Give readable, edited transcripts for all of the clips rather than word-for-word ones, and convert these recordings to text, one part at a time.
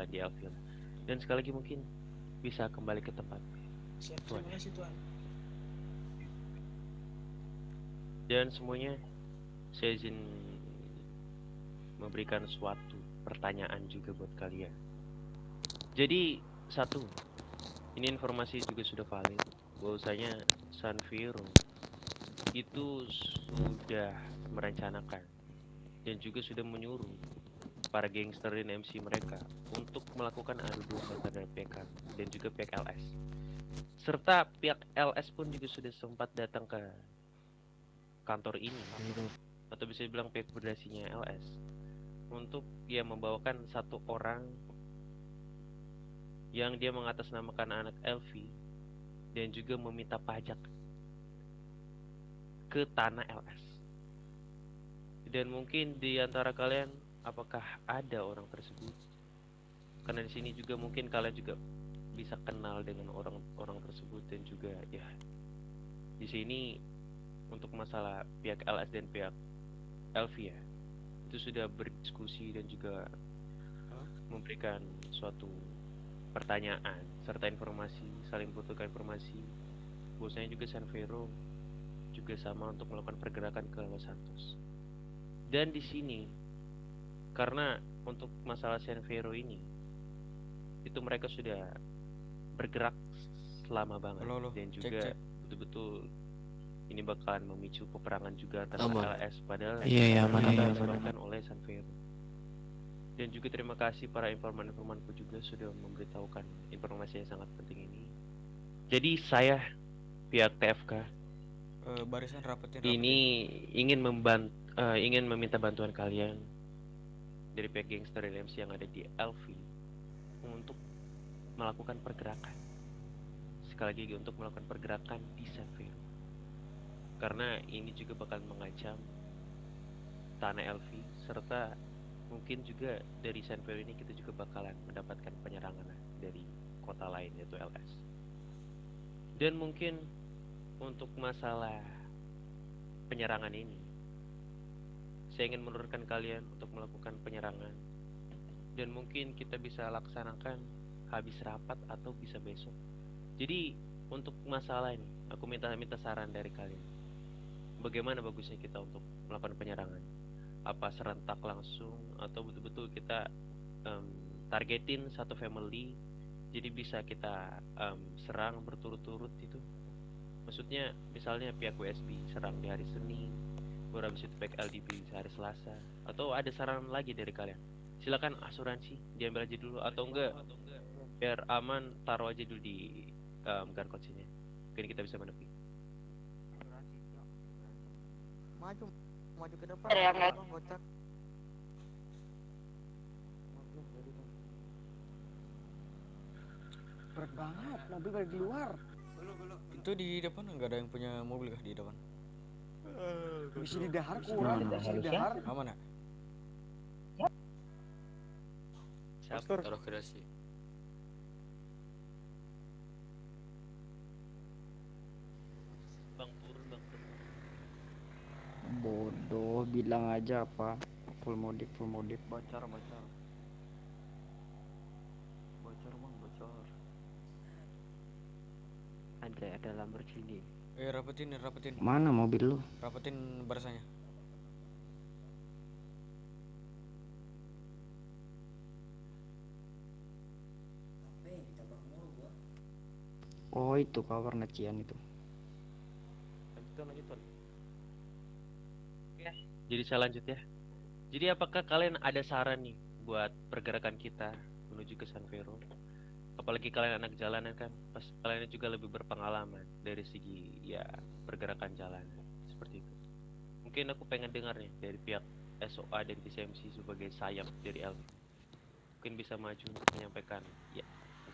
jalan di Elville. Dan sekali lagi mungkin bisa kembali ke tempat. Siap, Tuan. terima kasih Tuan. Dan semuanya saya izin memberikan suatu pertanyaan juga buat kalian. Jadi satu, ini informasi juga sudah valid bahwasanya San Fierro itu sudah merencanakan dan juga sudah menyuruh para gangster dan MC mereka untuk melakukan adu domba terhadap pihak kami dan juga pihak LS. Serta pihak LS pun juga sudah sempat datang ke kantor ini atau bisa dibilang pihak berdasinya LS untuk membawakan satu orang yang dia mengatasnamakan anak Elvi dan juga meminta pajak ke tanah LS. Dan mungkin di antara kalian apakah ada orang tersebut? Karena di sini juga mungkin kalian juga bisa kenal dengan orang-orang tersebut dan juga ya di sini untuk masalah pihak LS dan pihak Elvi ya itu sudah berdiskusi dan juga memberikan suatu pertanyaan serta informasi, saling butuhkan informasi. Bosnya juga San Fierro juga sama untuk melakukan pergerakan ke Los Santos. Dan di sini karena untuk masalah San Fierro ini itu mereka sudah bergerak selama banget dan juga betul-betul ini bakalan memicu peperangan juga antara LS padahal disebabkan oleh San Fierro. Dan juga terima kasih para informan-informanku juga sudah memberitahukan informasi yang sangat penting ini. Jadi saya pihak TFK barisan rapetin. Ini ingin meminta bantuan kalian dari pihak gangster LMC yang ada di LV untuk melakukan pergerakan. Sekali lagi untuk melakukan pergerakan di San Fierro. Karena ini juga bakal mengancam tanah LV serta mungkin juga dari San Fierro ini kita juga bakalan mendapatkan penyerangan dari kota lain yaitu LS. Dan mungkin untuk masalah penyerangan ini saya ingin menurunkan kalian untuk melakukan penyerangan dan mungkin kita bisa laksanakan habis rapat atau bisa besok. Jadi untuk masalah ini aku minta saran dari kalian. Bagaimana bagusnya kita untuk melakukan penyerangan? Apa serentak langsung atau betul-betul kita targetin satu family jadi bisa kita serang berturut-turut itu? Maksudnya misalnya pihak WSB serang di hari Senin, baru habis itu pihak LDP di hari Selasa, atau ada saran lagi dari kalian? Silakan asuransi diambil aja dulu atau enggak biar aman taruh aja dulu di garkot sini. Mungkin kita bisa menepi. Maju ke depan. Gocak. Berat banget, mobil dari di luar. Itu di depan nggak ada yang punya mobil kah di depan? Bisa di dahar kurang, bisa di dahar. Aman ya? Siapa? Taruh gerasi. Bang turun. Bodoh, bilang aja apa? Full modif. Bocor bang, bocor. Ada Lamborghini. Rapetin. Mana mobil lu? Rapetin barisannya. Oh itu warna cian itu. Lanjutkan. Ya, jadi saya lanjut ya. Jadi apakah kalian ada saran nih buat pergerakan kita menuju ke San Fierro? Apalagi kalian anak jalanan kan, pas kalian juga lebih berpengalaman dari segi ya pergerakan jalan seperti itu. Mungkin aku pengen dengar nih dari pihak SOA dan TCMC sebagai sayap dari LV. Mungkin bisa maju untuk menyampaikan ya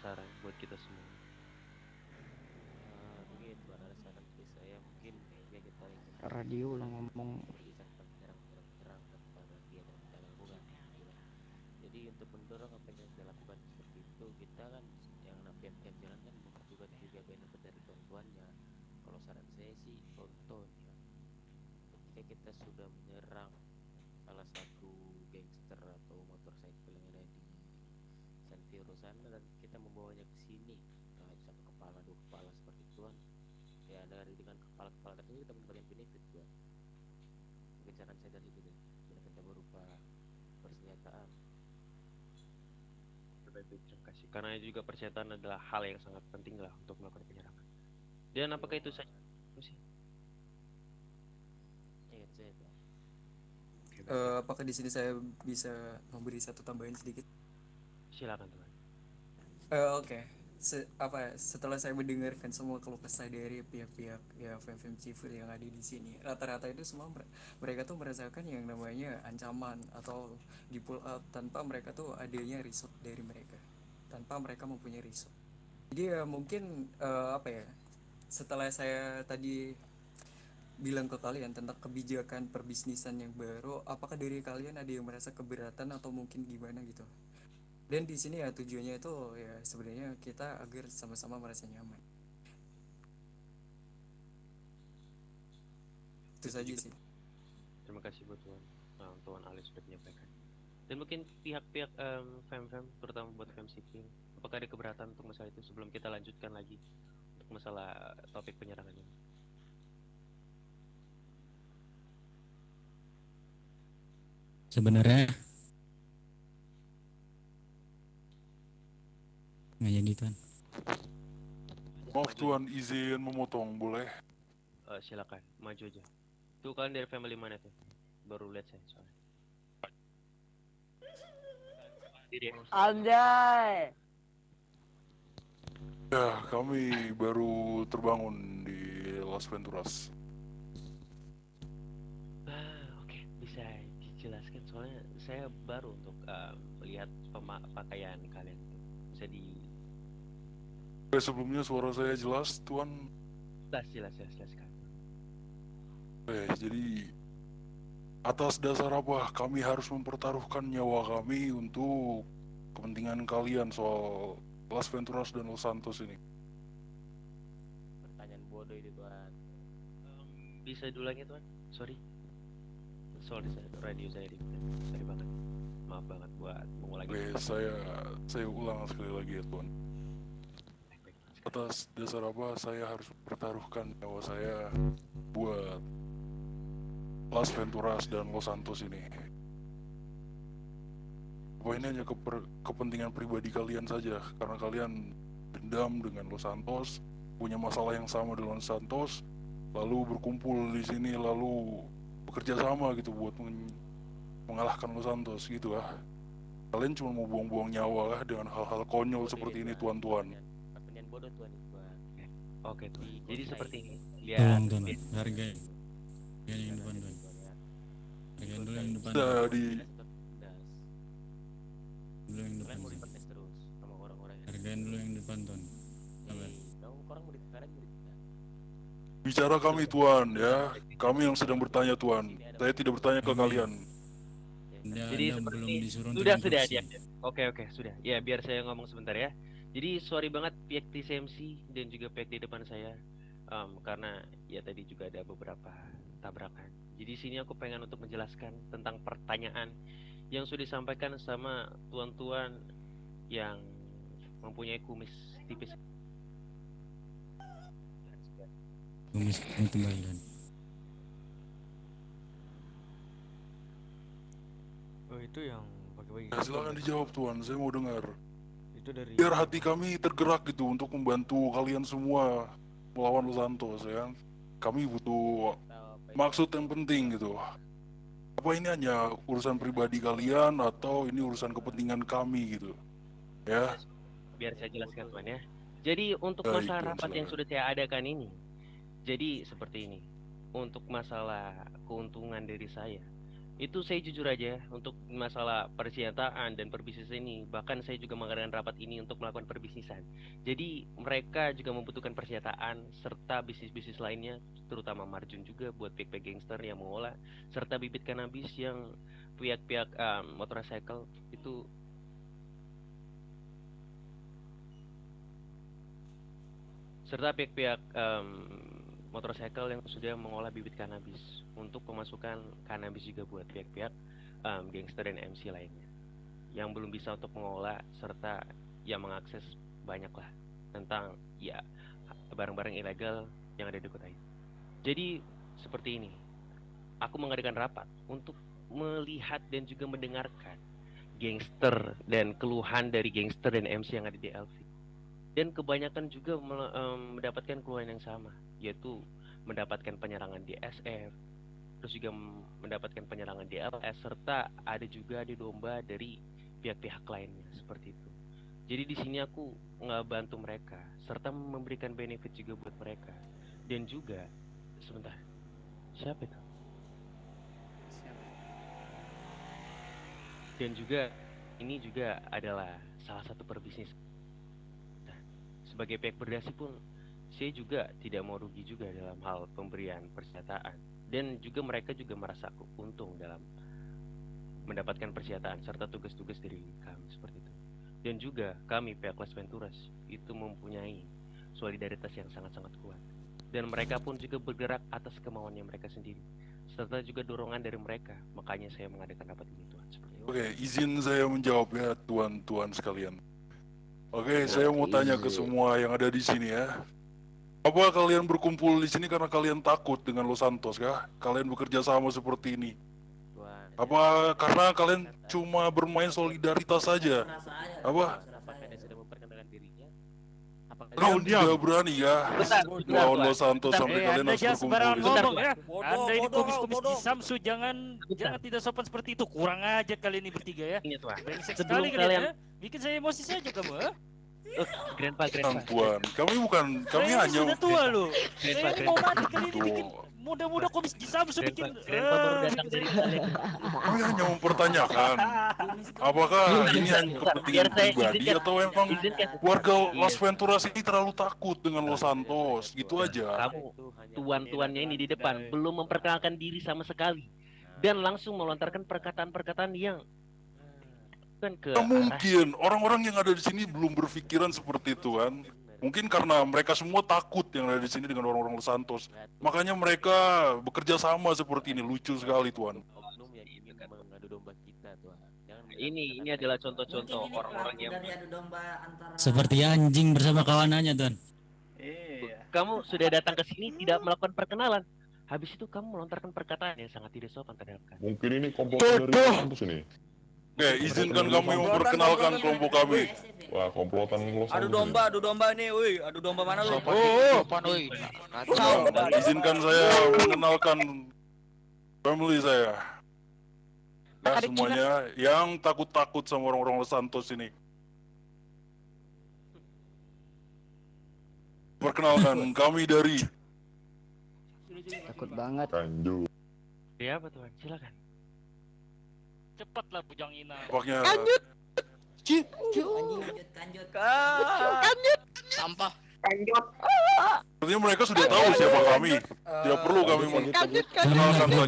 saran buat kita semua. Mungkin buat ada saran dari saya mungkin ya kita ingin Radio lah ngomong. memberikan terang kepada dia dan kita lakukan. Jadi untuk mendorong apa yang kita lakukan seperti itu kita kan yang pihak jalan kan juga benefit dari tontonnya. Kalau saran saya sih tonton ya. Ketika kita sudah menyerang salah satu gangster atau motorcycle yang ada di San kita membawanya ke sini, satu kepala dua kepala seperti itu kan, ya dari dengan kepala-kepala tersebut kita mendapatkan benefit gua. Mungkin saran saya dari itu deh, benefitnya berupa persenjataan. Baik, terima kasih. Karena juga persenjataan adalah hal yang sangat penting lah untuk melakukan penyerangan. Dan apakah itu saja? Sih? Iya itu saya Pak. Oke, baik. Apakah di sini saya bisa memberi satu tambahan sedikit? Silakan Tuhan. Oke. Setelah saya mendengarkan semua keluh kesah dari pihak-pihak ya fem-fem civil yang ada di sini, rata-rata itu semua mereka tuh merasakan yang namanya ancaman atau di pull out tanpa mereka tuh adanya resort dari mereka, tanpa mereka mempunyai resort. Jadi ya mungkin setelah saya tadi bilang ke kalian tentang kebijakan perbisnisan yang baru, apakah dari kalian ada yang merasa keberatan atau mungkin gimana gitu? Dan di sini ya tujuannya itu ya sebenarnya kita agar sama-sama merasa nyaman. Itu saja sih. Terima kasih buat Tuan Ali sudah menyampaikan. Dan mungkin pihak-pihak fem-fem, terutama buat fem sipil, apakah ada keberatan untuk masalah itu sebelum kita lanjutkan lagi untuk masalah topik penyerangan ini? Sebenarnya nggak jadi Tuan. Maaf Tuan, izin memotong, boleh? Silakan, maju aja. Tuh kalian dari family mana tuh? Baru lihat saya soalnya. Anjay. Ya, kami baru terbangun di Las Venturas. Oke, bisa dijelaskan soalnya saya baru untuk melihat pakaian kalian itu. Bisa di Sebelumnya suara saya jelas, Tuan. jelas sekali. Jadi atas dasar apa kami harus mempertaruhkan nyawa kami untuk kepentingan kalian soal Las Venturas dan Los Santos ini? Pertanyaan bodoh itu Tuan. Bisa diulangi Tuan? Sorry. Soal radio saya sorry banget. Maaf banget buat mengulangi. Saya ulang sekali lagi ya Tuan. Atas dasar apa saya harus mempertaruhkan nyawa saya buat Las Venturas dan Los Santos ini? Apa ini hanya kepentingan pribadi kalian saja? Karena kalian dendam dengan Los Santos, punya masalah yang sama dengan Los Santos, lalu berkumpul di sini, lalu bekerja sama gitu buat mengalahkan Los Santos gitu lah. Kalian cuma mau buang-buang nyawa lah dengan hal-hal konyol seperti ini, tuan-tuan. Pertanyaan bodoh Tuan itu Tuan. Oke tuh. Di Jadi kota seperti ini. ini. Tolong Lihat. Tuan, hargai yang depan Tuan. Hargai dulu yang depan. Jadi Dulu yang depan. Kalian mau diprotes terus sama orang-orang yang Hargain dulu yang depan Tuan. Sabar. kamu orang mau kalian mau bicara kami tuan ya, kami yang sedang bertanya tuan. Saya tidak bertanya ke kalian. Jadi Anda belum seperti disuruh sudah untuk instruksi. dia. Oke, sudah. Ya, biar saya ngomong sebentar ya. Jadi sorry banget pihak TCMC dan juga pihak di depan saya karena ya tadi juga ada beberapa tabrakan. Jadi sini aku pengen untuk menjelaskan tentang pertanyaan yang sudah disampaikan sama tuan-tuan yang mempunyai kumis tipis. Kumis kamu kembalikan. Oh itu yang pakai Ya, silakan dijawab tuan, saya mau dengar. Itu dari Biar hati kami tergerak gitu untuk membantu kalian semua melawan Los Santos ya. Kami butuh maksud yang penting gitu. Apa ini hanya urusan pribadi kalian atau ini urusan kepentingan kami gitu? Ya. Biar saya jelaskan tuan ya. Jadi untuk Baik, masalah Tuan, rapat yang silakan. sudah saya adakan ini, jadi seperti ini. Untuk masalah keuntungan dari saya, itu saya jujur aja untuk masalah persenjataan dan perbisnis ini, bahkan saya juga mengadakan rapat ini untuk melakukan perbisnisan. Jadi mereka juga membutuhkan persenjataan serta bisnis-bisnis lainnya, terutama margin juga buat pihak-pihak gangster yang mengolah, serta bibit kanabis yang pihak-pihak motorcycle itu serta pihak-pihak motorcycle yang sudah mengolah bibit kanabis untuk pemasukan kanabis juga buat pihak-pihak gangster dan MC lainnya yang belum bisa untuk mengolah serta yang mengakses banyak lah tentang ya barang-barang ilegal yang ada di kota ini. Jadi seperti ini, aku mengadakan rapat untuk melihat dan juga mendengarkan gangster dan keluhan dari gangster dan MC yang ada di LV. Dan kebanyakan juga mendapatkan keluhan yang sama, yaitu mendapatkan penyerangan di SF, terus juga mendapatkan penyerangan di LS, serta ada juga adu domba dari pihak-pihak lainnya seperti itu. Jadi di sini aku ngebantu mereka serta memberikan benefit juga buat mereka. Dan juga sebentar, siapa itu? Dan juga ini juga adalah salah satu perbisnis. Nah, sebagai pihak berdasi pun saya juga tidak mau rugi juga dalam hal pemberian persenjataan. Dan juga mereka juga merasa untung dalam mendapatkan persenjataan serta tugas-tugas dari kami seperti itu. Dan juga kami pihak Las Venturas itu mempunyai solidaritas yang sangat-sangat kuat. Dan mereka pun juga bergerak atas kemauannya mereka sendiri, serta juga dorongan dari mereka. Makanya saya mengadakan rapat ini, Tuan. Oke, izin saya menjawab ya, tuan-tuan sekalian. Oke, saya mau tanya ke semua yang ada di sini ya. Apa kalian berkumpul di sini karena kalian takut dengan Los Santos kah? Kalian bekerja sama seperti ini? Apa karena kalian cuma bermain solidaritas saja? Apa? Apakah dia sudah memperkenalkan dirinya? Apakah Kau tidak berani ya lawan Los Santos sampai kalian Anda harus jangan berkumpul sembarangan di sini? ngomong ya. Anda ini komis-komis di Samsu, jangan tidak sopan seperti itu. Kurang aja kalian ini bertiga ya. Ini, Tuan. Brengsek Sebelum sekali kalian- kalian ya. Bikin saya emosi saja kamu ya. Grandpa. Tuan, kami Saya hanya sudah tua loh. Grandpa, Saya mau mati kali ini Tuh. bikin muda-muda komis di Samsu bikin. Grandpa baru datang dari kami hanya mempertanyakan apakah ini hanya kepentingan Biar saya pribadi izinkan- atau emang izinkan. warga Iya. Las Venturas ini terlalu takut dengan Los Santos, gitu aja. Kamu tuan-tuannya ini di depan belum memperkenalkan diri sama sekali dan langsung melontarkan perkataan-perkataan yang kan ke Nah, arah mungkin orang-orang yang ada di sini belum berpikiran seperti itu kan. Mungkin karena mereka semua takut yang ada di sini dengan orang-orang Los Santos. Makanya mereka bekerja sama seperti ini. Lucu sekali, Tuan. oknum yang ingin mengadu domba kita, Tuan. Jangan ini adalah contoh-contoh orang-orang yang Seperti anjing bersama kawanannya, Tuan. kamu sudah datang ke sini tidak melakukan perkenalan. Habis itu kamu melontarkan perkataan yang sangat tidak sopan terhadap kami. Mungkin ini komplotan dari kampus ini. Oke, izinkan kami memperkenalkan kelompok kami. Wah, komplotan Los Adu Santos ini. domba nih, woi. Adu domba mana lu? Izinkan saya mengenalkan family saya. Nah, semuanya yang takut-takut sama orang-orang Los Santos ini. Perkenalkan, kami dari Takut banget. Kanju. Ya apa Tuan? Silakan. Cepatlah bujang ina. Paknya Sampah. sepertinya mereka sudah tahu siapa kami. Tidak perlu kami mengenalkan lagi.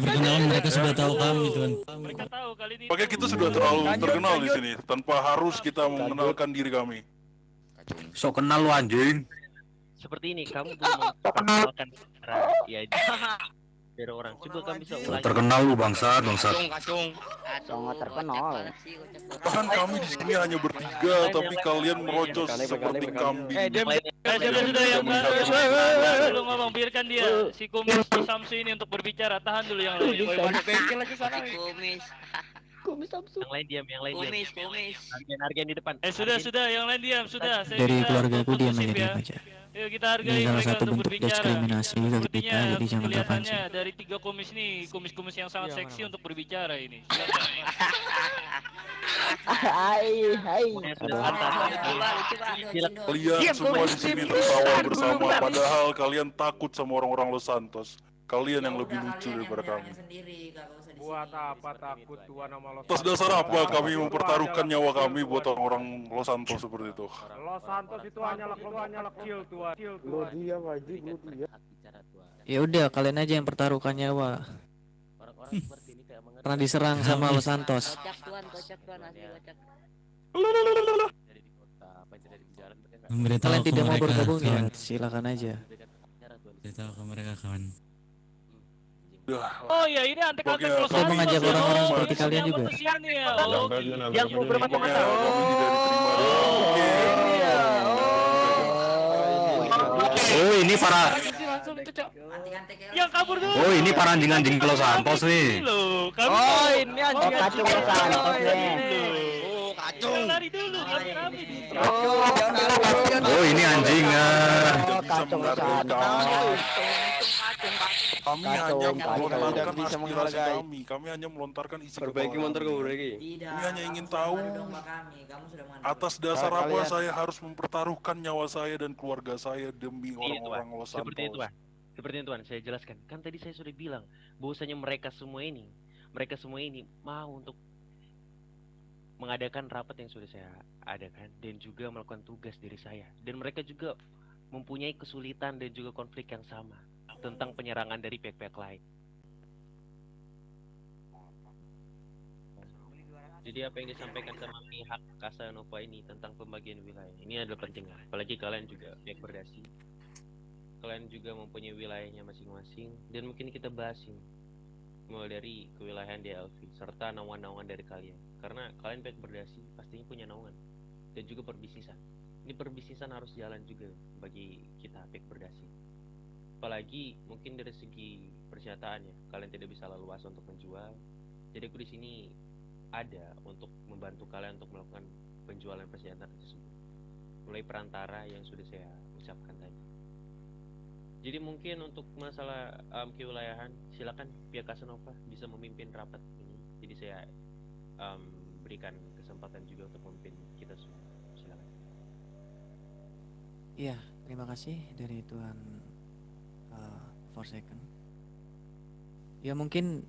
Perkenalan mereka sudah tahu kami, Tuan. Mereka tahu kali ini. Pakai kita sudah terlalu terkenal di sini tanpa harus kita mengenalkan diri kami. So kenal lu anjing. Seperti ini kamu belum memperkenalkan secara ya dari orang. Coba kamu bisa ulangi. Terkenal lu bangsat. Sangat terkenal. Bahkan kami di sini hanya bertiga, tapi kalian merocos seperti kambing. Sudah yang Tidak baru. melihat Dulu ngomong, biarkan dia si komis di Samsu ini untuk berbicara. Tahan dulu yang lain. Yang lain diam, yang lain diam. Hargain di depan. Sudah, yang lain diam, sudah. Saya Dari minta keluargaku diam kondusif aja, ya. diam aja. Yuk kita hargai Ini salah mereka satu untuk bentuk berbicara. diskriminasi bagi Sepertinya kita di zaman kelihatannya kapan dari 3 komis nih, komis-komis yang sangat seksi untuk berbicara ini. Silakan. Yang sudah pantas. Silakan. Kalian semua di sini tertawa bersama, padahal kalian takut sama orang-orang Los Santos. Kalian yang lebih lucu daripada kami. Buat apa takut Tuan sama Los Atas dasar apa kami mempertaruhkan nyawa kami buat orang-orang Los Santos seperti itu? Los Santos itu hanyalah kelompoknya kecil Tuan. Lu dia wajib, lu dia. Ya udah, kalian aja yang pertaruhkan nyawa. Orang-orang seperti ini kayak mengerti. Pernah diserang sama Los Santos. Kocak tuan, asli kocak. Dari di kota, apa yang terjadi di jalan mereka nggak Memberitahu Kalian ke tidak mau mereka, bergabung ya? kawan. Silakan aja. bicara, Tuan. Beritahu ke mereka, kawan. Oh ya, ini antek-antek Pokoknya Los kami Santos. mengajak orang-orang Oh, seperti ini kalian menyambut juga. ke sini ya. Yang Oh, tadi Yang mau bermacam-macam. Pokoknya kami tidak diterima. Oke. Oh ini para Langsung itu, Cok. Yang kabur tuh. Oh ini para anjing-anjing Los Santos nih. Loh, kami Oh, ini anjing kacung Los Santos nih. Oh, kacung. lari dulu, kami di. Oh, jangan Oh ini anjing Tidak bisa kacung menghargai Santos. kami. Kami hanya melontarkan bisa aspirasi menghargai. kami. Kami hanya melontarkan isi Perbaiki kepala motor kami. kamu perbaiki. Kami hanya ingin tahu atas dasar apa Kalian- saya harus mempertaruhkan nyawa saya dan keluarga saya demi Iya, orang-orang Los Santos. Seperti itu, Pak. Seperti itu, Tuan. Saya jelaskan. Kan tadi saya sudah bilang bahwasanya mereka semua ini mau untuk mengadakan rapat yang sudah saya adakan dan juga melakukan tugas dari saya. Dan mereka juga mempunyai kesulitan dan juga konflik yang sama tentang penyerangan dari pihak-pihak lain. Jadi apa yang disampaikan sama pihak Casanova ini tentang pembagian wilayah ini adalah penting, apalagi kalian juga pihak berdasi. Kalian juga mempunyai wilayahnya masing-masing dan mungkin kita bahas ini mulai dari kewilayahan DLV serta naungan-naungan dari kalian. Karena kalian pihak berdasi pastinya punya naungan dan juga perbisnisan. Ini perbisnisan harus jalan juga bagi kita pihak berdasi. Apalagi mungkin dari segi persenjataan ya, kalian tidak bisa leluasa untuk menjual. Jadi aku di sini ada untuk membantu kalian untuk melakukan penjualan persenjataan tersebut mulai perantara yang sudah saya ucapkan tadi. Jadi mungkin untuk masalah kewilayahan silakan pihak Casanova bisa memimpin rapat ini. Jadi saya berikan kesempatan juga untuk memimpin kita semua. Silakan. Iya, terima kasih dari Tuan Forsaken. Ya mungkin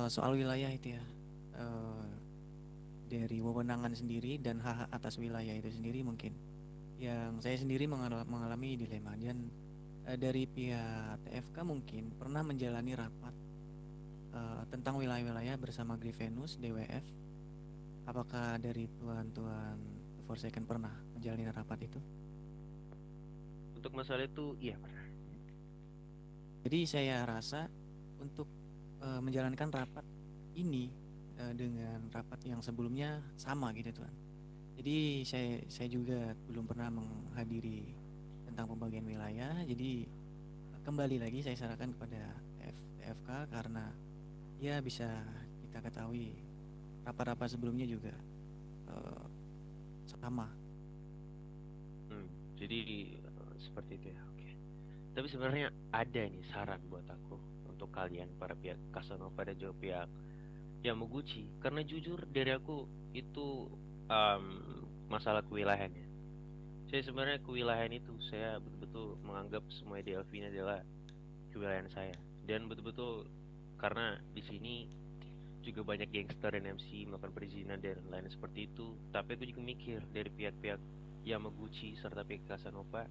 soal wilayah itu ya, dari wewenangan sendiri dan hak atas wilayah itu sendiri mungkin yang saya sendiri mengalami dilema. Dan dari pihak TFK mungkin pernah menjalani rapat tentang wilayah-wilayah bersama Grivenus, DWF. Apakah dari Tuan Forsaken pernah menjalani rapat itu? Untuk masalah itu iya pernah. Jadi saya rasa untuk menjalankan rapat ini dengan rapat yang sebelumnya sama gitu Tuan. Jadi saya juga belum pernah menghadiri tentang pembagian wilayah. Jadi kembali lagi saya sarankan kepada TFK karena ya bisa kita ketahui rapat-rapat sebelumnya juga sama. Jadi seperti itu ya. Oke. Tapi sebenarnya ada nih saran buat aku untuk kalian para pihak Casanova dan juga pihak Yamaguchi, karena jujur dari aku itu masalah kewilayahannya. Saya sebenarnya kewilayahan itu saya betul-betul menganggap semua DLV ini adalah kewilayahan saya, dan betul-betul karena di sini juga banyak gangster dan MC melakukan perizinan dan lain seperti itu. Tapi aku juga mikir dari pihak-pihak Yamaguchi serta pihak Casanova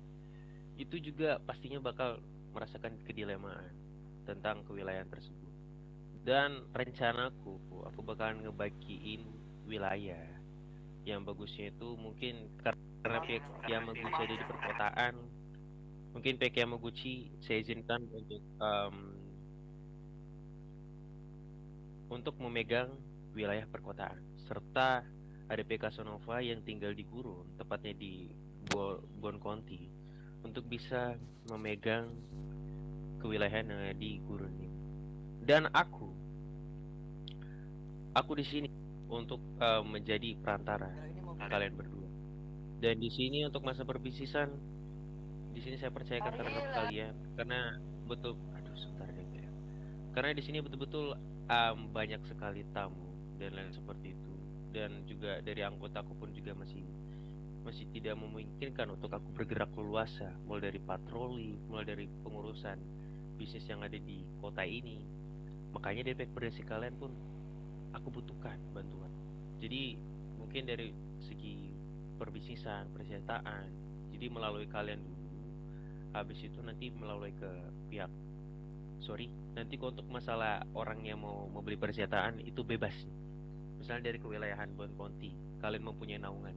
itu juga pastinya bakal merasakan kedilemaan tentang kewilayahan tersebut. Dan rencanaku, aku bakalan ngebagiin wilayah yang bagusnya itu mungkin karena pihak Yamaguchi ada di perkotaan. Mungkin pihak Yamaguchi saya izinkan untuk memegang wilayah perkotaan, serta ada pihak Casanova yang tinggal di gurun, tepatnya di Bon County, untuk bisa memegang kewilayahan yang ada di gurun ini. Dan aku di sini untuk menjadi perantara kalian berdua. Dan di sini untuk masa perbisnisan, di sini saya percayakan terhadap kalian karena betul. Aduh, sebentar deh ya. Karena di sini betul-betul banyak sekali tamu dan lain seperti itu. Dan juga dari anggotaku pun juga masih tidak memungkinkan untuk aku bergerak leluasa, mulai dari patroli, mulai dari pengurusan bisnis yang ada di kota ini. Makanya dari pihak berdasi kalian pun aku butuhkan bantuan. Jadi mungkin dari segi perbisnisan, persenjataan, jadi melalui kalian dulu, habis itu nanti melalui ke pihak nanti untuk masalah orang yang mau membeli persenjataan itu bebas. Misalnya dari kewilayahan Bon County kalian mempunyai naungan,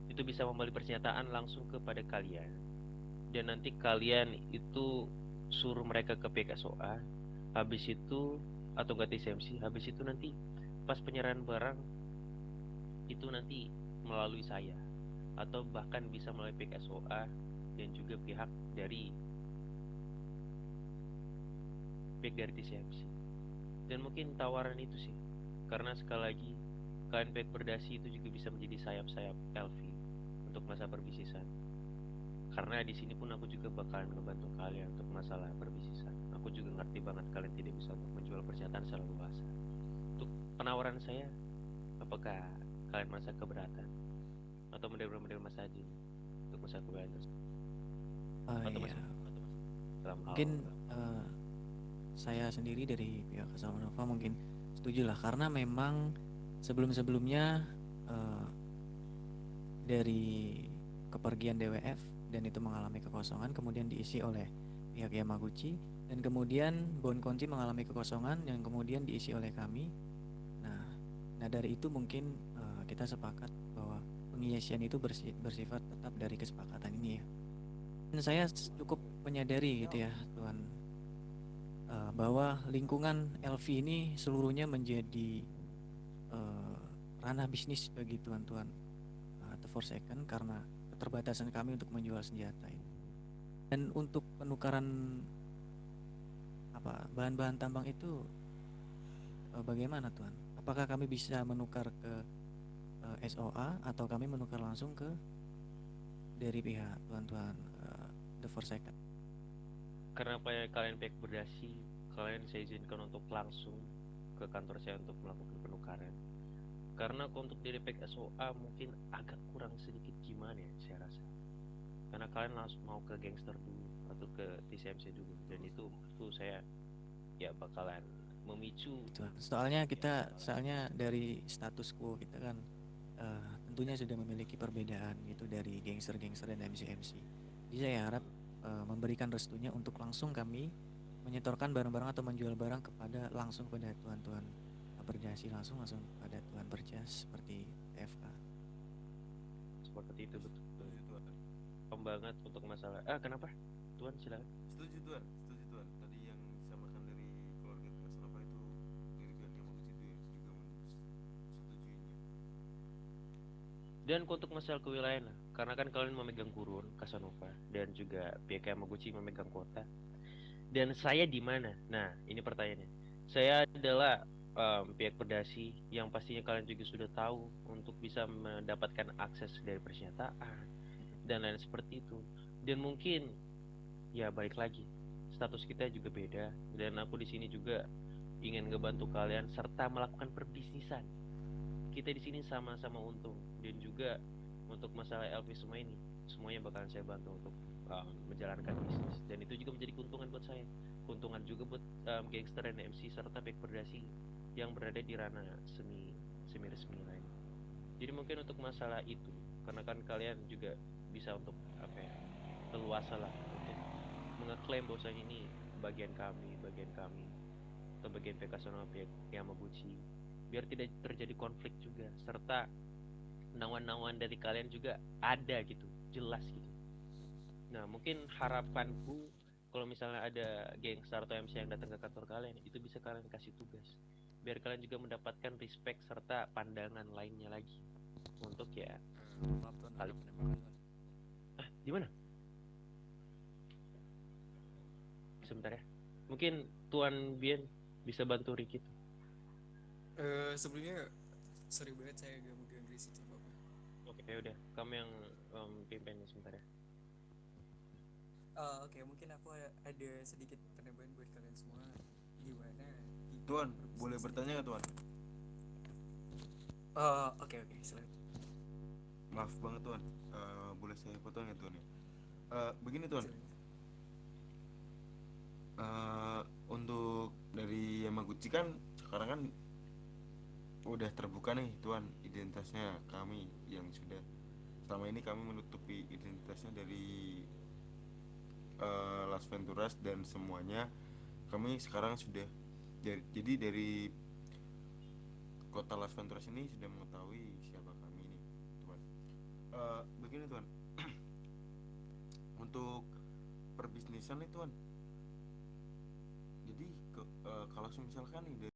itu bisa membeli persenjataan langsung kepada kalian, dan nanti kalian itu suruh mereka ke PKSOA, habis itu atau enggak TSMC, habis itu nanti pas penyerahan barang itu nanti melalui saya atau bahkan bisa melalui PKSOA dan juga pihak dari pihak dari TCMC. Dan mungkin tawaran itu sih, karena sekali lagi kalian pihak Berdasi itu juga bisa menjadi sayap-sayap LV untuk masa perbisnisan. Karena di sini pun aku juga bakalan ngebantu kalian untuk masalah perbisnisan. Aku juga ngerti banget kalian tidak bisa untuk menjual pernyataan secara luas. Untuk penawaran saya, apakah kalian merasa keberatan atau model-model Mas Haji untuk masa keberatan tersebut? Atau Iya. dalam hal Mungkin saya sendiri dari pihak Kasama Nova mungkin setuju lah, karena memang sebelum-sebelumnya dari kepergian DWF dan itu mengalami kekosongan, kemudian diisi oleh pihak Yamaguchi, dan kemudian Bon Conti mengalami kekosongan yang kemudian diisi oleh kami. Nah dari itu mungkin kita sepakat bahwa pengisian itu bersifat tetap dari kesepakatan ini ya. Dan saya cukup menyadari gitu ya Tuan, bahwa lingkungan LV ini seluruhnya menjadi ranah bisnis bagi tuan-tuan The Forsaken karena keterbatasan kami untuk menjual senjata ini. Dan untuk penukaran bahan-bahan tambang itu bagaimana Tuan? Apakah kami bisa menukar ke SOA atau kami menukar langsung ke dari pihak tuan-tuan The Forsaken? Karena kalian pihak Berdasi, kalian saya izinkan untuk langsung ke kantor saya untuk melakukan penukaran. Karena untuk dari pihak SOA mungkin agak kurang sedikit gimana ya saya rasa. Karena kalian langsung mau ke gangster dulu atau ke TCMC dulu, dan itu saya ya bakalan memicu. Soalnya dari status quo kita kan tentunya sudah memiliki perbedaan gitu dari gangster-gangster dan MC-MC. Jadi saya harap memberikan restunya untuk langsung kami menyetorkan barang-barang atau menjual barang langsung kepada tuan-tuan Berdasi, langsung kepada Tuan Berjas seperti TFK. Seperti itu betul. Paham banget untuk masalah. Kenapa? Tuan silakan. Setuju Tuan. Tadi yang disamakan dari keluarga Kasnova itu dari pihak Yamaguchi juga setujuinya. Dan untuk masalah kewilayahan, karena kan kalian memegang gurun Kasnova dan juga pihak Yamaguchi memegang kota. Dan saya di mana? Nah, ini pertanyaannya. Saya adalah pihak Berdasi yang pastinya kalian juga sudah tahu untuk bisa mendapatkan akses dari persenjataan dan lain seperti itu. Dan mungkin ya balik lagi, status kita juga beda, dan aku di sini juga ingin ngebantu kalian serta melakukan perbisnisan. Kita di sini sama-sama untung, dan juga untuk masalah LV semua ini semuanya bakalan saya bantu untuk menjalankan bisnis, dan itu juga menjadi keuntungan buat saya, keuntungan juga buat gangster dan MC serta pihak Berdasi yang berada di ranah semi resmi lain. Jadi mungkin untuk masalah itu, karena kan kalian juga bisa untuk leluasa lah untuk mengeklaim bahwasanya ini bagian kami atau bagian PK Sono pihak Yamaguchi, biar tidak terjadi konflik juga, serta nawan-nawan dari kalian juga ada gitu, jelas gitu. Nah mungkin harapanku kalau misalnya ada gangster atau MC yang datang ke kantor kalian, itu bisa kalian kasih tugas biar kalian juga mendapatkan respect serta pandangan lainnya lagi untuk ya Maaf Tuan, ada penembakan Tuan. Gimana? Sebentar ya, mungkin Tuan Bien bisa bantu Ricky tuh. Sebelumnya sorry banget saya agak mengganggu situ Bapak. Oke, udah kamu yang pimpin sebentar ya. Oke, mungkin aku ada sedikit penambahan buat kalian semua. Gimana? Tuan, boleh bertanya nggak Tuan? Oke, silakan. Maaf banget Tuan, boleh saya potong ya Tuan ya? Begini Tuan, untuk dari Yamaguchi kan sekarang kan udah terbuka nih Tuan identitasnya kami yang sudah selama ini kami menutupi identitasnya dari Las Venturas dan semuanya. Kami sekarang sudah jadi dari kota Las Venturas ini sudah mengetahui siapa kami ini Tuan. Begini Tuan, untuk perbisnisan nih Tuan, jadi kalau misalkan nih